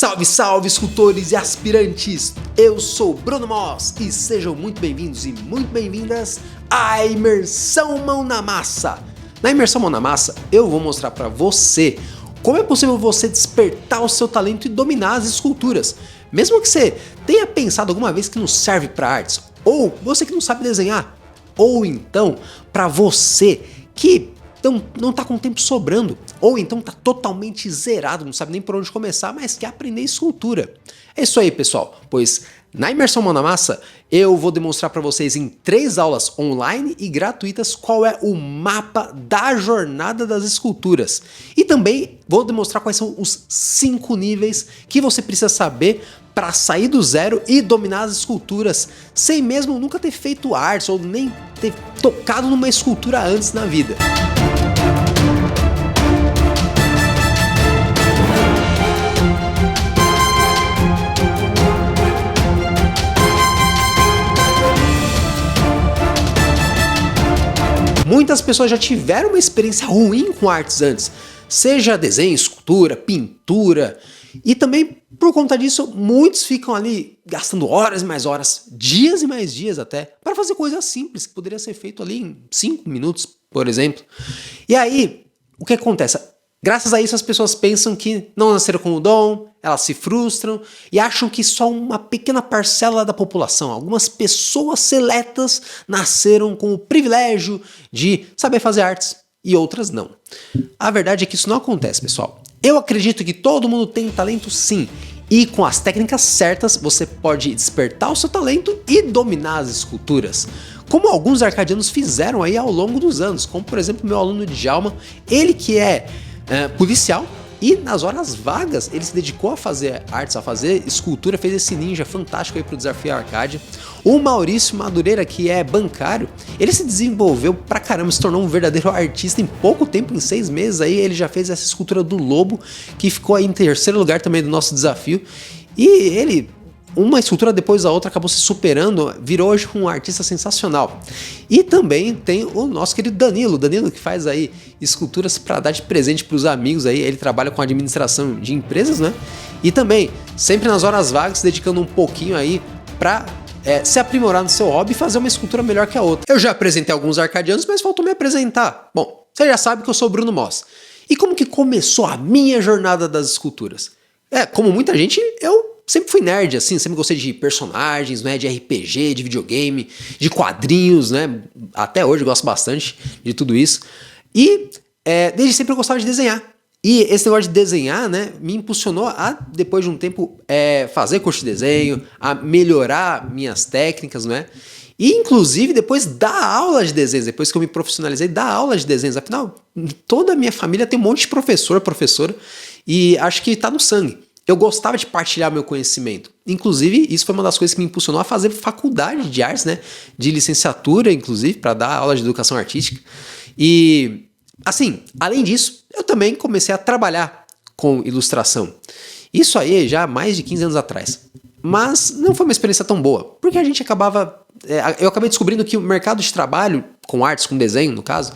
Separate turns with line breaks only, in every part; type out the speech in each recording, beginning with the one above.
Salve, salve, escultores e aspirantes! Eu sou Bruno Moss e sejam muito bem-vindos e muito bem-vindas à Imersão Mão na Massa. Na Imersão Mão na Massa, eu vou mostrar para você como é possível você despertar o seu talento e dominar as esculturas. Mesmo que você tenha pensado alguma vez que não serve para artes, ou você que não sabe desenhar, ou então para você que não tá com tempo sobrando, ou então tá totalmente zerado, não sabe nem por onde começar, mas quer aprender escultura. É isso aí, pessoal, pois na Imersão Mão na Massa eu vou demonstrar para vocês em 3 aulas online e gratuitas qual é o mapa da jornada das esculturas. E também vou demonstrar quais são os 5 níveis que você precisa saber para sair do zero e dominar as esculturas, sem mesmo nunca ter feito artes ou nem ter tocado numa escultura antes na vida. Muitas pessoas já tiveram uma experiência ruim com artes antes, seja desenho, escultura, pintura, e também por conta disso muitos ficam ali gastando horas e mais horas, dias e mais dias até, para fazer coisas simples que poderia ser feito ali em 5 minutos, por exemplo. E aí, o que acontece? Graças a isso as pessoas pensam que não nasceram com o dom, elas se frustram e acham que só uma pequena parcela da população, algumas pessoas seletas nasceram com o privilégio de saber fazer artes e outras não. A verdade é que isso não acontece, pessoal. Eu acredito que todo mundo tem talento sim, e com as técnicas certas você pode despertar o seu talento e dominar as esculturas. Como alguns arcadianos fizeram aí ao longo dos anos, como por exemplo meu aluno Djalma, ele que é policial e nas horas vagas ele se dedicou a fazer artes, a fazer escultura, fez esse ninja fantástico aí pro Desafio Arcádia. O Maurício Madureira, que é bancário, ele se desenvolveu pra caramba, se tornou um verdadeiro artista em pouco tempo, em 6 meses aí ele já fez essa escultura do lobo, que ficou aí em 3º lugar também do nosso desafio, e ele, uma escultura depois da outra, acabou se superando, virou hoje um artista sensacional. E também tem o nosso querido Danilo que faz aí esculturas para dar de presente para os amigos aí, ele trabalha com administração de empresas, né? E também, sempre nas horas vagas, se dedicando um pouquinho aí para se aprimorar no seu hobby e fazer uma escultura melhor que a outra. Eu já apresentei alguns arcadianos, mas faltou me apresentar. Bom, você já sabe que eu sou o Bruno Moss. E como que começou a minha jornada das esculturas? Como muita gente, eu sempre fui nerd, assim, sempre gostei de personagens, né, de RPG, de videogame, de quadrinhos, né, até hoje eu gosto bastante de tudo isso. E desde sempre eu gostava de desenhar. E esse negócio de desenhar, né, me impulsionou a, depois de um tempo, fazer curso de desenho, a melhorar minhas técnicas, né, e inclusive depois dar aula de desenhos, depois que eu me profissionalizei, dar aula de desenhos. Afinal, toda a minha família tem um monte de professora, e acho que tá no sangue. Eu gostava de partilhar meu conhecimento. Inclusive, isso foi uma das coisas que me impulsionou a fazer faculdade de artes, né? De licenciatura, inclusive, para dar aula de educação artística. E, assim, além disso, eu também comecei a trabalhar com ilustração. Isso aí já há mais de 15 anos atrás. Mas não foi uma experiência tão boa, porque a gente acabava... eu acabei descobrindo que o mercado de trabalho, com artes, com desenho, no caso,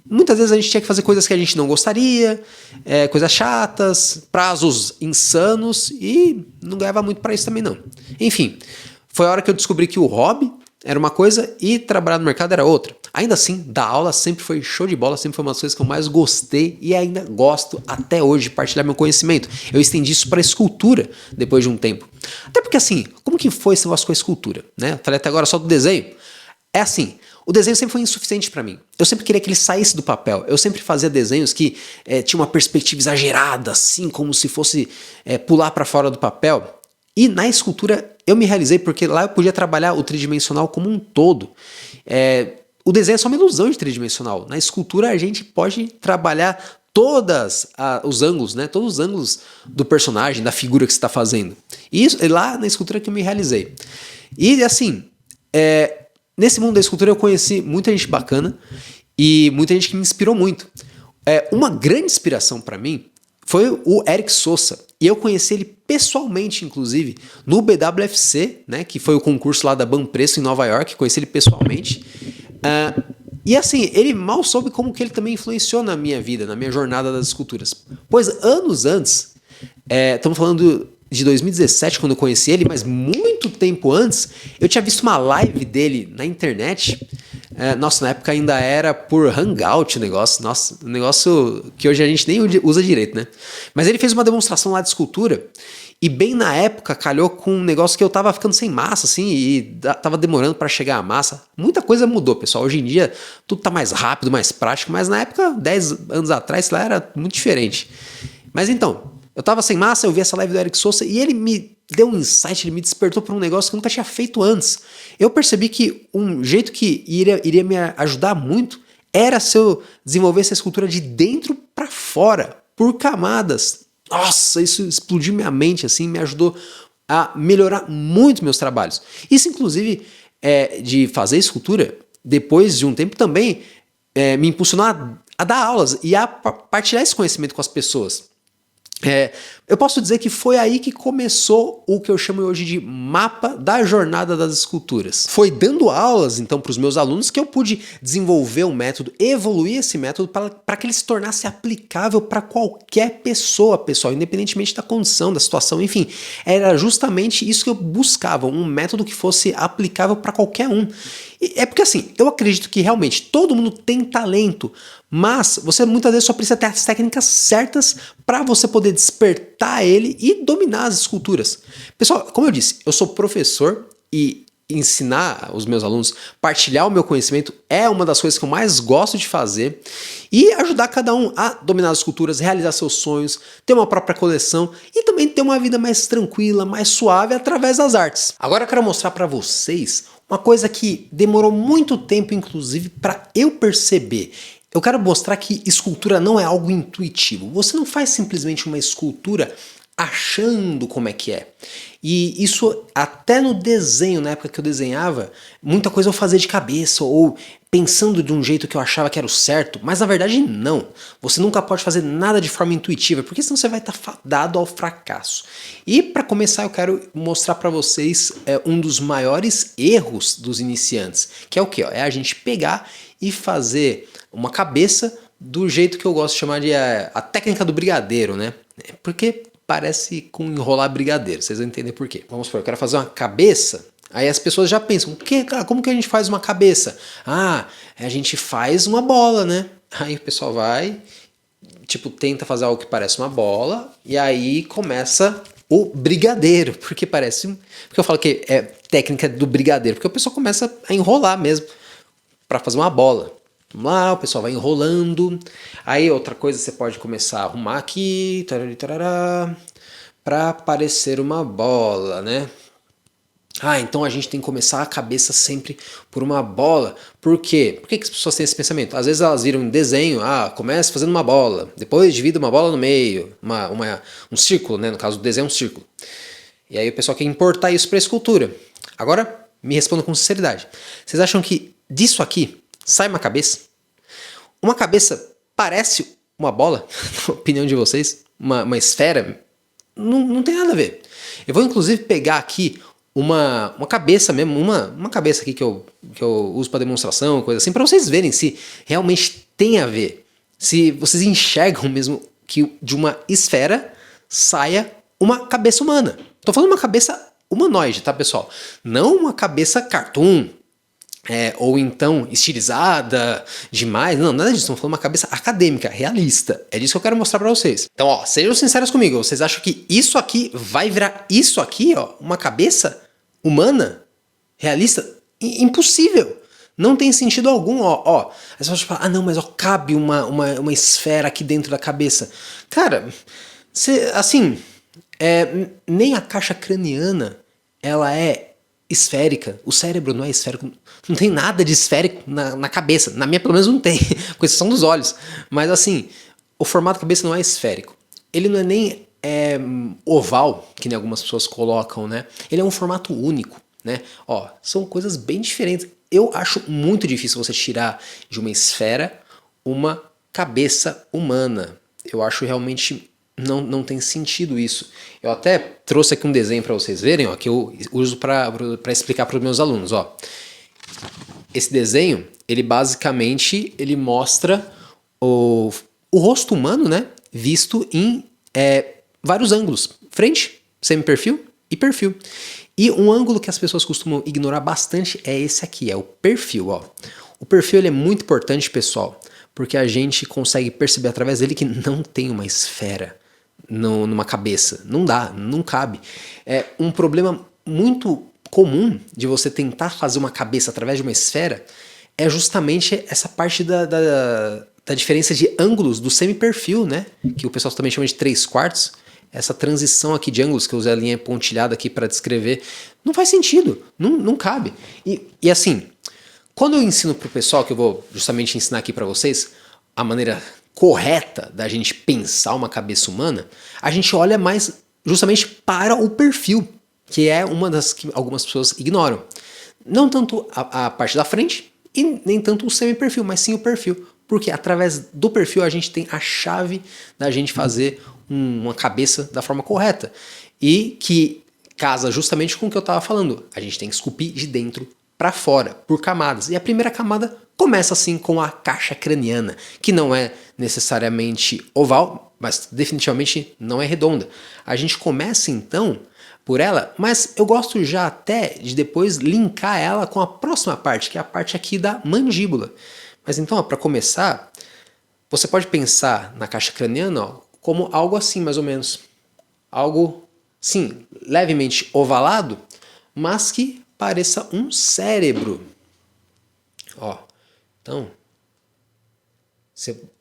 muitas vezes a gente tinha que fazer coisas que a gente não gostaria, coisas chatas, prazos insanos, e não ganhava muito pra isso também não. Enfim, foi a hora que eu descobri que o hobby era uma coisa e trabalhar no mercado era outra. Ainda assim, dar aula sempre foi show de bola, sempre foi uma das coisas que eu mais gostei e ainda gosto até hoje de partilhar meu conhecimento. Eu estendi isso para escultura depois de um tempo. Até porque assim, como que foi esse negócio com a escultura, né? Eu falei até agora só do desenho. É assim, o desenho sempre foi insuficiente para mim. Eu sempre queria que ele saísse do papel. Eu sempre fazia desenhos que tinham uma perspectiva exagerada, assim, como se fosse pular para fora do papel. E na escultura eu me realizei porque lá eu podia trabalhar o tridimensional como um todo. O desenho é só uma ilusão de tridimensional. Na escultura a gente pode trabalhar todos os ângulos, né? Todos os ângulos do personagem, da figura que você está fazendo. E isso é lá na escultura que eu me realizei. E assim, nesse mundo da escultura eu conheci muita gente bacana e muita gente que me inspirou muito. Uma grande inspiração para mim foi o Eric Souza. E eu conheci ele pessoalmente, inclusive, no BWFC, né, que foi o concurso lá da Banpreço em Nova York. Conheci ele pessoalmente. E assim, ele mal soube como que ele também influenciou na minha vida, na minha jornada das esculturas. Pois anos antes, Estamos falando de 2017, quando eu conheci ele, mas muito tempo antes, eu tinha visto uma live dele na internet. Nossa, na época ainda era por Hangout o negócio. Nossa, um negócio que hoje a gente nem usa direito, né? Mas ele fez uma demonstração lá de escultura. E bem na época calhou com um negócio que eu tava ficando sem massa, assim, e tava demorando para chegar a massa. Muita coisa mudou, pessoal. Hoje em dia tudo tá mais rápido, mais prático, mas na época, 10 anos atrás, lá era muito diferente. Mas então, eu tava sem massa, eu vi essa live do Eric Souza e ele me deu um insight, ele me despertou para um negócio que eu nunca tinha feito antes. Eu percebi que um jeito que iria me ajudar muito era se eu desenvolvesse a escultura de dentro para fora, por camadas. Nossa, isso explodiu minha mente, assim, me ajudou a melhorar muito meus trabalhos. Isso, inclusive, de fazer escultura, depois de um tempo também, me impulsionou a dar aulas e a partilhar esse conhecimento com as pessoas. Eu posso dizer que foi aí que começou o que eu chamo hoje de mapa da jornada das esculturas. Foi dando aulas, então, para os meus alunos que eu pude desenvolver um método, evoluir esse método para que ele se tornasse aplicável para qualquer pessoa, pessoal, independentemente da condição, da situação, enfim. Era justamente isso que eu buscava, um método que fosse aplicável para qualquer um. É porque assim, eu acredito que realmente todo mundo tem talento, mas você muitas vezes só precisa ter as técnicas certas para você poder despertar ele e dominar as esculturas. Pessoal, como eu disse, eu sou professor e ensinar os meus alunos, partilhar o meu conhecimento é uma das coisas que eu mais gosto de fazer e ajudar cada um a dominar as esculturas, realizar seus sonhos, ter uma própria coleção e também ter uma vida mais tranquila, mais suave através das artes. Agora eu quero mostrar para vocês uma coisa que demorou muito tempo, inclusive, para eu perceber. Eu quero mostrar que escultura não é algo intuitivo. Você não faz simplesmente uma escultura achando como é que é. E isso até no desenho, na época que eu desenhava, muita coisa eu fazia de cabeça ou pensando de um jeito que eu achava que era o certo, mas na verdade não. Você nunca pode fazer nada de forma intuitiva, porque senão você vai estar fadado ao fracasso. E para começar eu quero mostrar para vocês um dos maiores erros dos iniciantes, que é o quê? É a gente pegar e fazer uma cabeça do jeito que eu gosto de chamar de a técnica do brigadeiro, né? Porque parece com enrolar brigadeiro, vocês vão entender por quê. Vamos supor, eu quero fazer uma cabeça, aí as pessoas já pensam, como que a gente faz uma cabeça? Ah, a gente faz uma bola, né? Aí o pessoal vai, tipo, tenta fazer algo que parece uma bola, e aí começa o brigadeiro, porque eu falo que é técnica do brigadeiro, porque o pessoal começa a enrolar mesmo, para fazer uma bola. Vamos lá, o pessoal vai enrolando. Aí outra coisa você pode começar a arrumar aqui, para parecer uma bola, né? Ah, então a gente tem que começar a cabeça sempre por uma bola. Por quê? Por que as pessoas têm esse pensamento? Às vezes elas viram um desenho, começa fazendo uma bola, depois divide uma bola no meio, um círculo, né? No caso do desenho é um círculo. E aí o pessoal quer importar isso para a escultura. Agora, me respondam com sinceridade. Vocês acham que disso aqui sai uma cabeça? Uma cabeça parece uma bola, na opinião de vocês? Uma esfera? Não tem nada a ver. Eu vou inclusive pegar aqui uma cabeça mesmo, uma cabeça aqui que eu uso para demonstração, coisa assim, para vocês verem se realmente tem a ver. Se vocês enxergam mesmo que de uma esfera saia uma cabeça humana. Tô falando uma cabeça humanoide, tá, pessoal? Não uma cabeça cartoon, ou então estilizada demais. Não, nada disso. Estamos falando uma cabeça acadêmica, realista. É disso que eu quero mostrar pra vocês. Então, ó, sejam sinceros comigo. Vocês acham que isso aqui vai virar isso aqui, ó? Uma cabeça humana? Realista? Impossível. Não tem sentido algum, ó. Aí você pode falar, não, mas ó, cabe uma esfera aqui dentro da cabeça. Cara, assim, nem a caixa craniana, ela é esférica. O cérebro não é esférico. Não tem nada de esférico na cabeça. Na minha, pelo menos, não tem. Com exceção dos olhos. Mas, assim, o formato da cabeça não é esférico. Ele não é nem oval, que nem algumas pessoas colocam, né? Ele é um formato único, né? Ó, são coisas bem diferentes. Eu acho muito difícil você tirar de uma esfera uma cabeça humana. Eu acho realmente... Não tem sentido isso. Eu até trouxe aqui um desenho para vocês verem, ó, que eu uso para explicar para os meus alunos. Ó. Esse desenho, ele basicamente mostra o rosto humano, né, visto em vários ângulos, frente, semi-perfil e perfil. E um ângulo que as pessoas costumam ignorar bastante é esse aqui, é o perfil. Ó. O perfil ele é muito importante, pessoal, porque a gente consegue perceber através dele que não tem uma esfera numa cabeça. Não dá, não cabe. É um problema muito comum de você tentar fazer uma cabeça através de uma esfera é justamente essa parte da diferença de ângulos do semi-perfil, né? Que o pessoal também chama de 3/4. Essa transição aqui de ângulos, que eu usei a linha pontilhada aqui para descrever, não faz sentido, não cabe. E assim, quando eu ensino para o pessoal, que eu vou justamente ensinar aqui para vocês, a maneira correta da gente pensar uma cabeça humana, a gente olha mais justamente para o perfil, que é uma das que algumas pessoas ignoram. Não tanto a parte da frente e nem tanto o semi-perfil, mas sim o perfil. Porque através do perfil a gente tem a chave da gente fazer uma cabeça da forma correta. E que casa justamente com o que eu estava falando. A gente tem que esculpir de dentro para fora, por camadas. E a primeira camada começa assim com a caixa craniana, que não é necessariamente oval, mas definitivamente não é redonda. A gente começa então por ela, mas eu gosto já até de depois linkar ela com a próxima parte, que é a parte aqui da mandíbula. Mas então, para começar, você pode pensar na caixa craniana ó, como algo assim, mais ou menos. Algo, sim, levemente ovalado, mas que pareça um cérebro. Ó, então,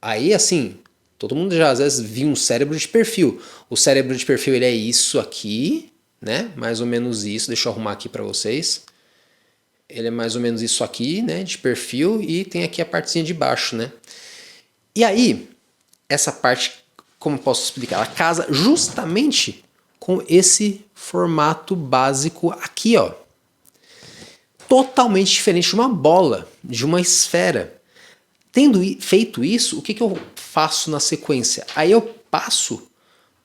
aí assim, todo mundo já às vezes viu um cérebro de perfil. O cérebro de perfil ele é isso aqui, né? Mais ou menos isso. Deixa eu arrumar aqui para vocês. Ele é mais ou menos isso aqui, né, de perfil, e tem aqui a partezinha de baixo, né? E aí, essa parte, como eu posso explicar? Ela casa justamente com esse formato básico aqui, ó. Totalmente diferente de uma bola, de uma esfera. Tendo feito isso, o que eu faço na sequência? Aí eu passo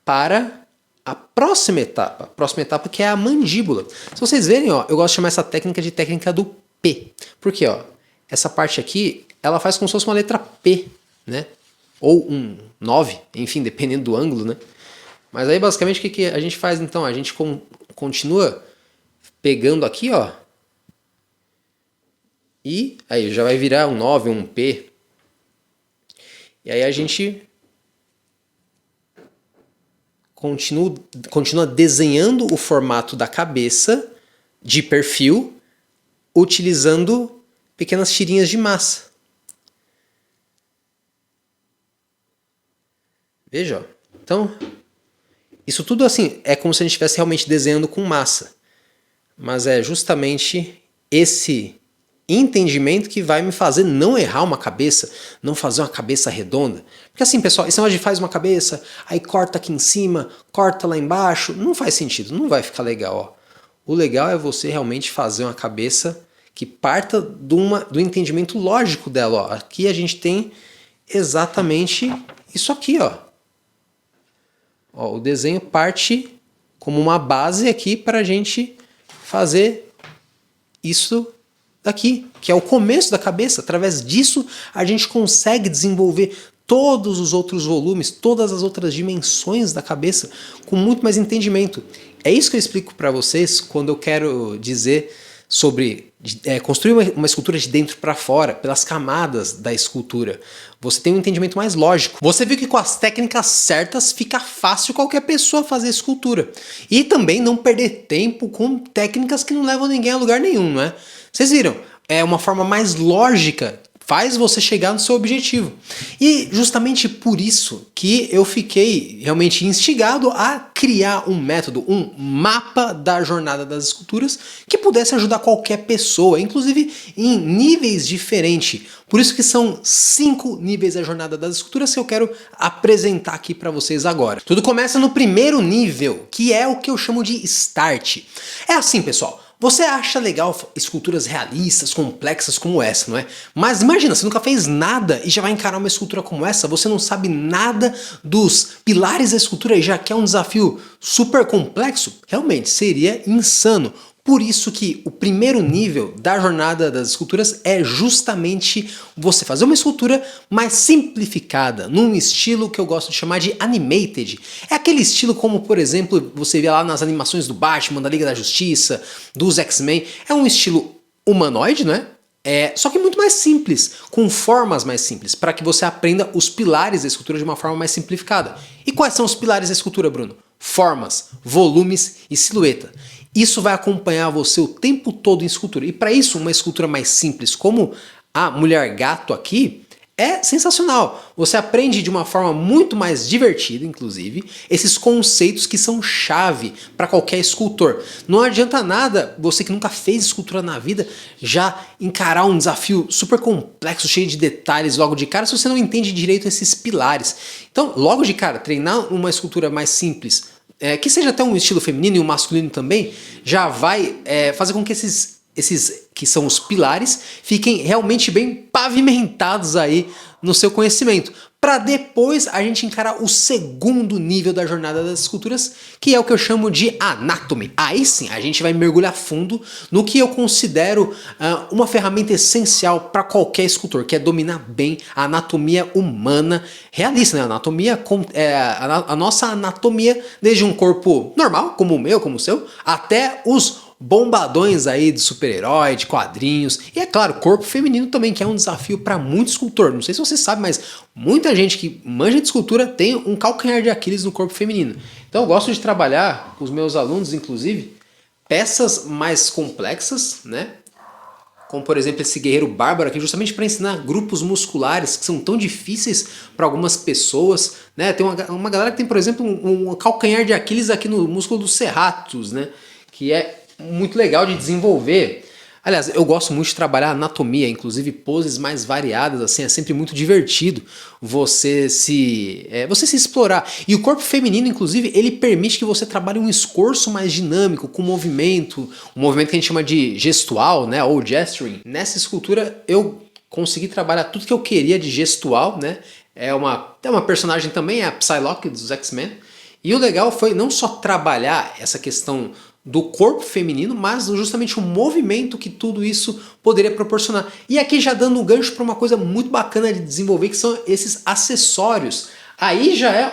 para a próxima etapa que é a mandíbula. Se vocês verem, ó, eu gosto de chamar essa técnica de técnica do P. Por quê? Ó, essa parte aqui, ela faz como se fosse uma letra P, né? Ou um 9, enfim, dependendo do ângulo, né? Mas aí, basicamente, o que a gente faz, então? A gente continua pegando aqui, ó, e aí já vai virar um 9, um P. E aí a gente continua desenhando o formato da cabeça de perfil utilizando pequenas tirinhas de massa. Veja, ó. Então, isso tudo assim é como se a gente estivesse realmente desenhando com massa. Mas é justamente esse entendimento que vai me fazer não errar uma cabeça, não fazer uma cabeça redonda. Porque assim, pessoal, esse negócio de faz uma cabeça, aí corta aqui em cima, corta lá embaixo, não faz sentido, não vai ficar legal. Ó. O legal é você realmente fazer uma cabeça que parta do entendimento lógico dela. Ó. Aqui a gente tem exatamente isso aqui. Ó. Ó, o desenho parte como uma base aqui para a gente fazer isso daqui, que é o começo da cabeça. Através disso, a gente consegue desenvolver todos os outros volumes, todas as outras dimensões da cabeça com muito mais entendimento. É isso que eu explico para vocês quando eu quero dizer sobre construir uma escultura de dentro para fora, pelas camadas da escultura. Você tem um entendimento mais lógico. Você viu que com as técnicas certas fica fácil qualquer pessoa fazer escultura. E também não perder tempo com técnicas que não levam ninguém a lugar nenhum, não é? Vocês viram? É uma forma mais lógica, faz você chegar no seu objetivo. E justamente por isso que eu fiquei realmente instigado a criar um método, um mapa da jornada das esculturas que pudesse ajudar qualquer pessoa, inclusive em níveis diferentes. Por isso que são 5 níveis da jornada das esculturas que eu quero apresentar aqui para vocês agora. Tudo começa no primeiro nível, que é o que eu chamo de Start. É assim, pessoal. Você acha legal esculturas realistas, complexas como essa, não é? Mas imagina, você nunca fez nada e já vai encarar uma escultura como essa, você não sabe nada dos pilares da escultura e já quer um desafio super complexo? Realmente, seria insano. Por isso que o primeiro nível da jornada das esculturas é justamente você fazer uma escultura mais simplificada, num estilo que eu gosto de chamar de animated. É aquele estilo como, por exemplo, você vê lá nas animações do Batman, da Liga da Justiça, dos X-Men. É um estilo humanoide, né? Só que muito mais simples, com formas mais simples, para que você aprenda os pilares da escultura de uma forma mais simplificada. E quais são os pilares da escultura, Bruno? Formas, volumes e silhueta. Isso vai acompanhar você o tempo todo em escultura. E para isso, uma escultura mais simples, como a Mulher Gato aqui, é sensacional. Você aprende de uma forma muito mais divertida, inclusive, esses conceitos que são chave para qualquer escultor. Não adianta nada você que nunca fez escultura na vida já encarar um desafio super complexo, cheio de detalhes logo de cara, se você não entende direito esses pilares. Então, logo de cara, treinar uma escultura mais simples, que seja até um estilo feminino e um masculino também, já vai fazer com que esses que são os pilares fiquem realmente bem pavimentados aí no seu conhecimento, para depois a gente encarar o segundo nível da jornada das esculturas, que é o que eu chamo de anatomy. Aí sim, a gente vai mergulhar fundo no que eu considero uma ferramenta essencial para qualquer escultor, que é dominar bem a anatomia humana realista, né? A nossa anatomia, desde um corpo normal, como o meu, como o seu, até os bombadões aí de super-herói, de quadrinhos, e é claro, corpo feminino também, que é um desafio para muito escultor. Não sei se você sabe, mas muita gente que manja de escultura tem um calcanhar de Aquiles no corpo feminino. Então eu gosto de trabalhar com os meus alunos, inclusive, peças mais complexas, né? Como por exemplo esse guerreiro bárbaro aqui, justamente para ensinar grupos musculares que são tão difíceis para algumas pessoas, né? Tem uma galera que tem, por exemplo, um calcanhar de Aquiles aqui no músculo dos serratus, né? Que é muito legal de desenvolver. Aliás, eu gosto muito de trabalhar anatomia, inclusive poses mais variadas, assim, é sempre muito divertido você se explorar. E o corpo feminino, inclusive, ele permite que você trabalhe um esforço mais dinâmico, com movimento, um movimento que a gente chama de gestual, né, ou gesturing. Nessa escultura eu consegui trabalhar tudo que eu queria de gestual, né, é uma personagem também, é a Psylocke dos X-Men, e o legal foi não só trabalhar essa questão do corpo feminino, mas justamente o movimento que tudo isso poderia proporcionar. E aqui já dando um gancho para uma coisa muito bacana de desenvolver, que são esses acessórios. Aí já é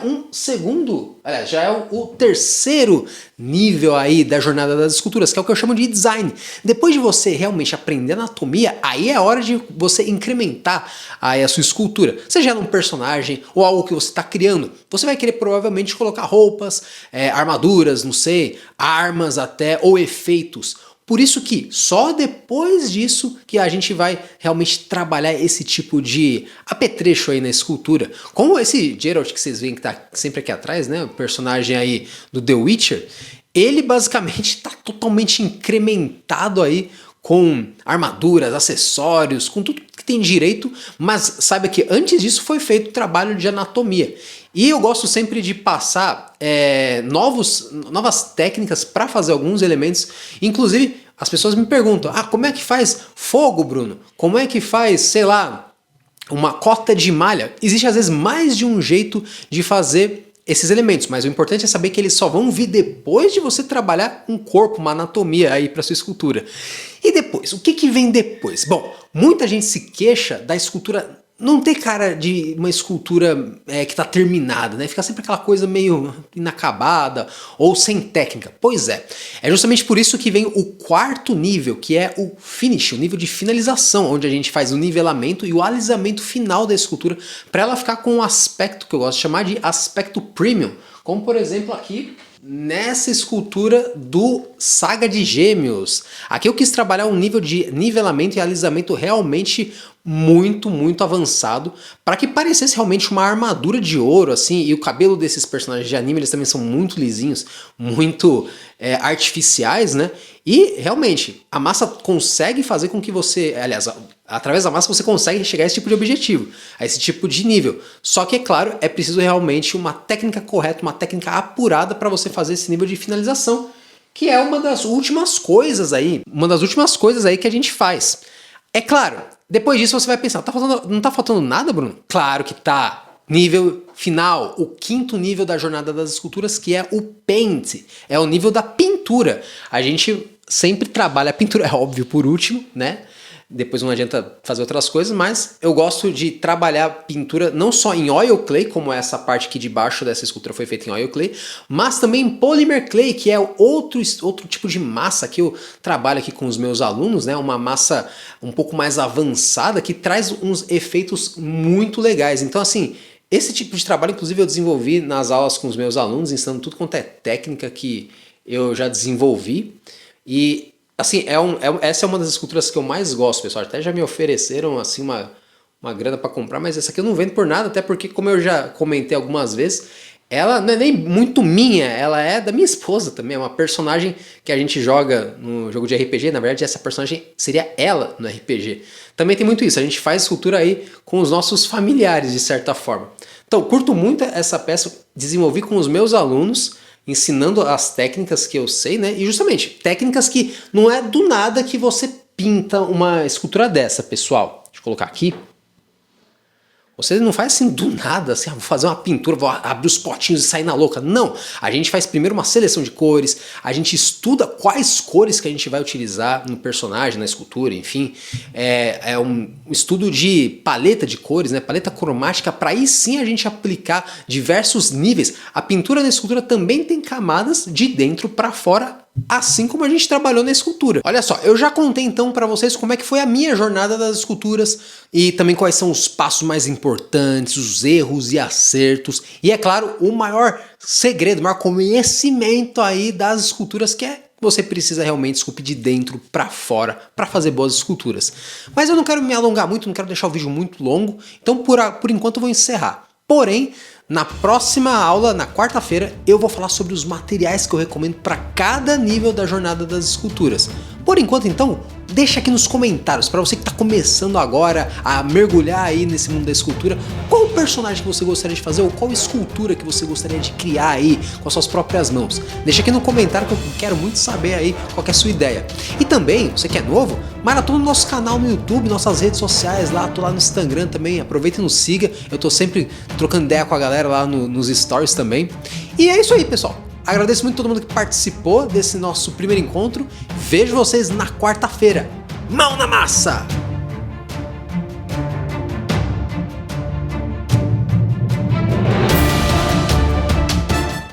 já é o terceiro nível aí da jornada das esculturas, que é o que eu chamo de design. Depois de você realmente aprender anatomia, aí é hora de você incrementar aí a sua escultura. Seja ela um personagem ou algo que você está criando. Você vai querer provavelmente colocar roupas, armaduras, não sei, armas até, ou efeitos. Por isso que só depois disso que a gente vai realmente trabalhar esse tipo de apetrecho aí na escultura. Como esse Geralt que vocês veem que tá sempre aqui atrás, né? O personagem aí do The Witcher, ele basicamente está totalmente incrementado aí com armaduras, acessórios, com tudo que tem direito, mas saiba que antes disso foi feito trabalho de anatomia. E eu gosto sempre de passar novas técnicas para fazer alguns elementos. Inclusive, as pessoas me perguntam, como é que faz fogo, Bruno? Como é que faz, sei lá, uma cota de malha? Existe às vezes mais de um jeito de fazer esses elementos, mas o importante é saber que eles só vão vir depois de você trabalhar um corpo, uma anatomia aí para sua escultura. E depois, o que vem depois? Bom, muita gente se queixa da escultura não ter cara de uma escultura que está terminada, né? Fica sempre aquela coisa meio inacabada ou sem técnica. Pois é justamente por isso que vem o quarto nível, que é o finish, o nível de finalização, onde a gente faz o nivelamento e o alisamento final da escultura para ela ficar com um aspecto que eu gosto de chamar de aspecto premium, como por exemplo aqui nessa escultura do Saga de Gêmeos. Aqui eu quis trabalhar um nível de nivelamento e alisamento realmente muito avançado, para que parecesse realmente uma armadura de ouro, assim, e o cabelo desses personagens de anime, eles também são muito lisinhos, muito artificiais, né? E realmente, a massa consegue fazer com que você, aliás, através da massa você consegue chegar a esse tipo de objetivo, a esse tipo de nível. Só que, é claro, é preciso realmente uma técnica correta, uma técnica apurada para você fazer esse nível de finalização, que é uma das últimas coisas aí que a gente faz. É claro, depois disso você vai pensar, não tá faltando nada, Bruno? Claro que tá. nível final, o quinto nível da jornada das esculturas, que é o Paint. É o nível da pintura. A gente sempre trabalha a pintura, é óbvio, por último, né? Depois não adianta fazer outras coisas, mas eu gosto de trabalhar pintura não só em oil clay, como essa parte aqui de baixo dessa escultura foi feita em oil clay, mas também em polymer clay, que é outro tipo de massa que eu trabalho aqui com os meus alunos, né? Uma massa um pouco mais avançada que traz uns efeitos muito legais. Então assim, esse tipo de trabalho inclusive eu desenvolvi nas aulas com os meus alunos, ensinando tudo quanto é técnica que eu já desenvolvi. E assim, essa é uma das esculturas que eu mais gosto, pessoal. Até já me ofereceram assim uma grana para comprar, mas essa aqui eu não vendo por nada, até porque, como eu já comentei algumas vezes, ela não é nem muito minha, ela é da minha esposa também. É uma personagem que a gente joga no jogo de RPG. Na verdade, essa personagem seria ela no RPG. Também tem muito isso, a gente faz escultura aí com os nossos familiares, de certa forma. Então, curto muito essa peça, desenvolvi com os meus alunos, ensinando as técnicas que eu sei, né? E justamente, técnicas que não é do nada que você pinta uma escultura dessa, pessoal. Deixa eu colocar aqui. Você não faz assim do nada, assim, vou fazer uma pintura, vou abrir os potinhos e sair na louca. Não, a gente faz primeiro uma seleção de cores, a gente estuda quais cores que a gente vai utilizar no personagem, na escultura, enfim. É um estudo de paleta de cores, né, paleta cromática, para aí sim a gente aplicar diversos níveis. A pintura na escultura também tem camadas de dentro para fora, assim como a gente trabalhou na escultura. Olha só, eu já contei então para vocês como é que foi a minha jornada das esculturas e também quais são os passos mais importantes, os erros e acertos e, é claro, o maior segredo, o maior conhecimento aí das esculturas, que é você precisa realmente esculpir de dentro para fora para fazer boas esculturas. Mas eu não quero me alongar muito, não quero deixar o vídeo muito longo, então por enquanto eu vou encerrar. Porém, na próxima aula, na quarta-feira, eu vou falar sobre os materiais que eu recomendo para cada nível da jornada das esculturas. Por enquanto, então, deixa aqui nos comentários, para você que está começando agora a mergulhar aí nesse mundo da escultura, qual o personagem que você gostaria de fazer ou qual escultura que você gostaria de criar aí com as suas próprias mãos. Deixa aqui no comentário que eu quero muito saber aí qual que é a sua ideia. E também, você que é novo, maratona no nosso canal no YouTube, nossas redes sociais lá, tô lá no Instagram também, aproveita e nos siga, eu tô sempre trocando ideia com a galera lá nos stories também. E é isso aí, pessoal. Agradeço muito a todo mundo que participou desse nosso primeiro encontro. Vejo vocês na quarta-feira. Mão na massa!